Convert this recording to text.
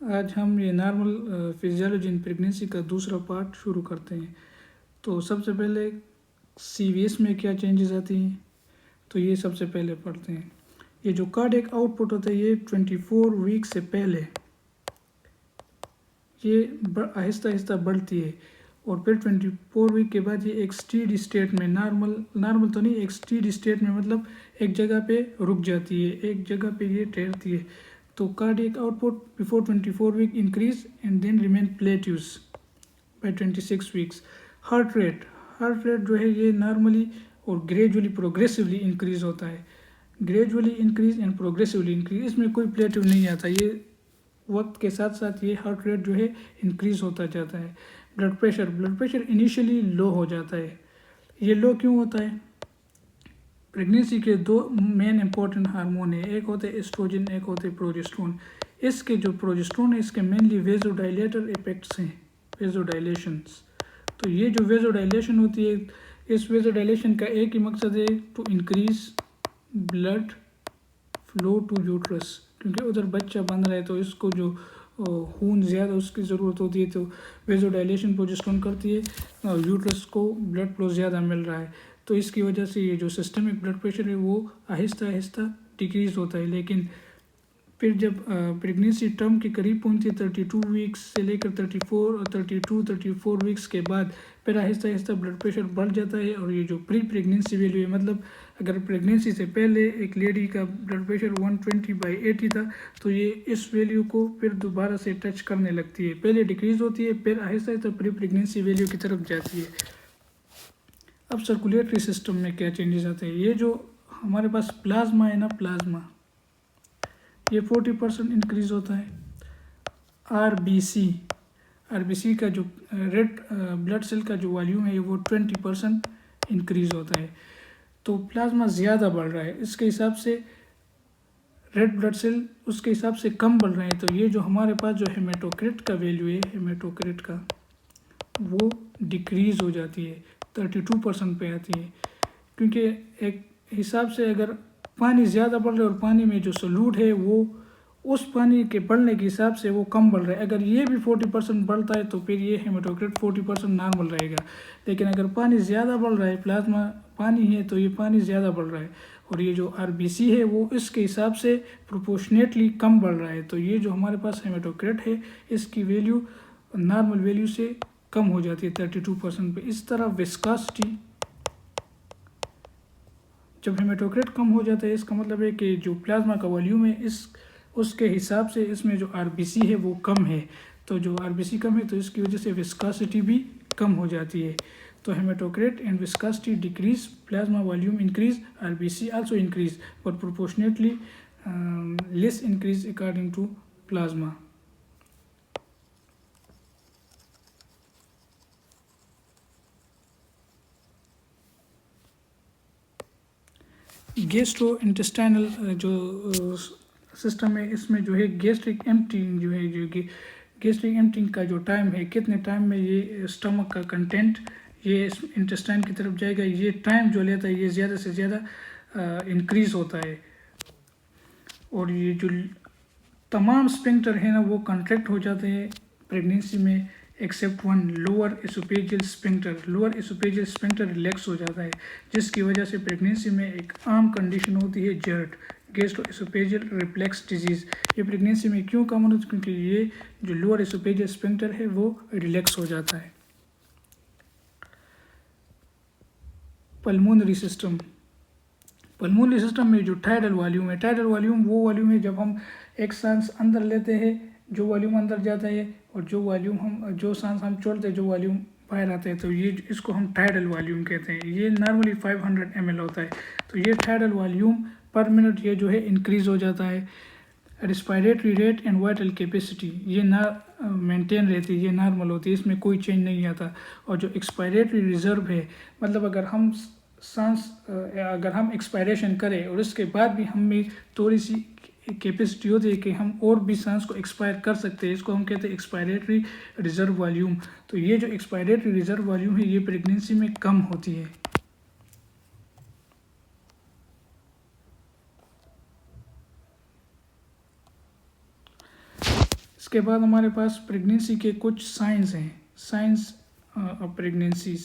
आज हम ये नॉर्मल फिजियोलॉजी इन प्रेगनेंसी का दूसरा पार्ट शुरू करते हैं। तो सबसे पहले CVS में क्या चेंजेस आती हैं, तो ये सबसे पहले पढ़ते हैं। ये जो कार्डियक आउटपुट होता है ये 24 वीक से पहले ये आहिस्ता आहिस्ता बढ़ती है और फिर 24 वीक के बाद ये एक स्टीडी स्टेट में नॉर्मल तो नहीं, एक स्टीडी स्टेट में मतलब एक जगह पे रुक जाती है, एक जगह पे ये ठहरती है। तो cardiac output before 24 week increase and then remain plateaus by 26 weeks. Heart rate जो है ये नॉर्मली और ग्रेजुअली प्रोग्रेसिवली इंक्रीज होता है। Gradually increase and progressively increase, इसमें कोई प्लेट्यू नहीं आता, ये वक्त के साथ साथ ये हार्ट रेट जो है इंक्रीज होता जाता है। ब्लड प्रेशर इनिशियली लो हो जाता है। ये लो क्यों होता है? प्रेगनेंसी के दो मेन इंपॉर्टेंट हार्मोन है, एक होते हैं एस्ट्रोजन, एक होते हैं प्रोजेस्टेरोन। इसके जो प्रोजेस्टेरोन है इसके मेनली वेजोडाइलेटर इफेक्ट्स हैं, वेजोडाइलेशंस। तो ये जो वेजोडाइलेशन होती है, इस वेजोडाइलेशन का एक ही मकसद है, to increase blood flow to uterus, क्योंकि उधर बच्चा बन रहा है तो इसको जो खून ज़्यादा उसकी ज़रूरत होती है, तो वेजोडाइलेशन प्रोजेस्टेरोन करती है, यूट्रस को ब्लड फ्लो ज़्यादा मिल रहा है, तो इसकी वजह से ये जो सिस्टमिक ब्लड प्रेशर है वो आहिस्ता आहिस्ता डिक्रीज़ होता है। लेकिन फिर जब प्रेगनेंसी टर्म के करीब पहुंचती है 32 वीक्स से लेकर 34 वीक्स के बाद फिर आहिस्ता आहिस्ता ब्लड प्रेशर बढ़ जाता है। और ये जो प्री प्रेगनेंसी वैल्यू है, मतलब अगर प्रेगनेंसी से पहले एक लेडी का ब्लड प्रेशर 120/80 था, तो ये इस वैल्यू को फिर दोबारा से टच करने लगती है, पहले डिक्रीज़ होती है फिर Aahista Aahista pre pregnancy value की तरफ जाती है। अब सर्कुलेटरी सिस्टम में क्या चेंजेस आते हैं? ये जो हमारे पास प्लाज्मा है ना, प्लाज्मा ये 40% इंक्रीज होता है। आरबीसी का जो रेड ब्लड सेल का जो वॉल्यूम है वो 20% इंक्रीज होता है। तो प्लाज्मा ज़्यादा बढ़ रहा है, इसके हिसाब से रेड ब्लड सेल उसके हिसाब से कम बढ़ रहे हैं। तो ये जो हमारे पास जो हेमेटोक्रिट का वैल्यू है, हेमेटोक्रिट का वो डिक्रीज़ हो जाती है, 32% पे आती है। क्योंकि एक हिसाब से अगर पानी ज़्यादा बढ़ रहा है और पानी में जो सोलूट है वो उस पानी के बढ़ने के हिसाब से वो कम बढ़ रहा है, अगर ये भी 40% बढ़ता है तो फिर ये हेमेटोक्रिट 40% नॉर्मल रहेगा। लेकिन अगर पानी ज़्यादा बढ़ रहा है, प्लाज्मा पानी है तो ये पानी ज़्यादा बढ़ रहा है, और ये जो आरबीसी है वो इसके हिसाब से प्रोपोर्शनेटली कम बढ़ रहा है। तो ये जो हमारे पास हेमेटोक्रिट है इसकी वैल्यू नॉर्मल वैल्यू से कम हो जाती है 32% पे। इस तरह विस्कोसिटी, जब हेमेटोक्रिट कम हो जाता है इसका मतलब है कि जो प्लाज्मा का वॉल्यूम है इस उसके हिसाब से इसमें जो आरबीसी है वो कम है। तो जो आरबीसी कम है तो इसकी वजह से विस्कोसिटी भी कम हो जाती है। तो hematocrit and viscosity decrease, plasma volume increase, RBC also increase but proportionately less increase according to plasma. Gastrointestinal जो सिस्टम है इसमें जो है गैस्ट्रिक एम्पटिंग जो है, जो कि गैस्ट्रिक एम्पटिंग का जो टाइम है, कितने टाइम में ये स्टमक का कंटेंट ये इंटेस्टाइन की तरफ जाएगा, ये टाइम जो लेता है ये ज़्यादा से ज़्यादा इंक्रीज़ होता है। और ये जो तमाम स्पिंक्टर है ना वो कंट्रैक्ट हो जाते हैं प्रेगनेंसी में except one, lower oesophageal sphincter relax हो जाता है, जिसकी वजह से प्रेगनेंसी में एक आम कंडीशन होती है जर्ट, गैस्ट्रोएसोफेजियल रिफ्लेक्स डिजीज़। ये प्रेगनेंसी में क्यों कॉमन होती है? क्योंकि ये जो लोअर एसोफेजियल स्पिंक्टर है वो रिलैक्स हो जाता है। पल्मोनरी सिस्टम में जो टाइडल वॉल्यूम है, टाइडल वॉल्यूम वो वॉल्यूम है जब हम एक सांस अंदर लेते हैं जो वॉल्यूम अंदर जाता है, और जो सांस हम छोड़ते हैं जो वॉल्यूम बाहर आता है, तो ये इसको हम टाइडल वॉल्यूम कहते हैं। ये नॉर्मली 500 ml होता है। तो ये टाइडल वॉल्यूम पर मिनट ये जो है इंक्रीज़ हो जाता है। Respiratory rate and vital capacity ये ना मेंटेन रहती है, ये नॉर्मल होती है, इसमें कोई चेंज नहीं आता। और जो एक्सपायरेटरी रिजर्व है, मतलब अगर हम एक्सपायरेशन करें और उसके बाद भी हमें थोड़ी सी कैपेसिटी होती है कि हम और भी सांस को एक्सपायर कर सकते हैं, इसको हम कहते हैं एक्सपायरेटरी रिजर्व वॉल्यूम। तो ये जो एक्सपायरेटरी रिजर्व वॉल्यूम है ये प्रेगनेंसी में कम होती है। इसके बाद हमारे पास प्रेगनेंसी के कुछ साइंस हैं, साइंस ऑफ प्रेगनेंसीज।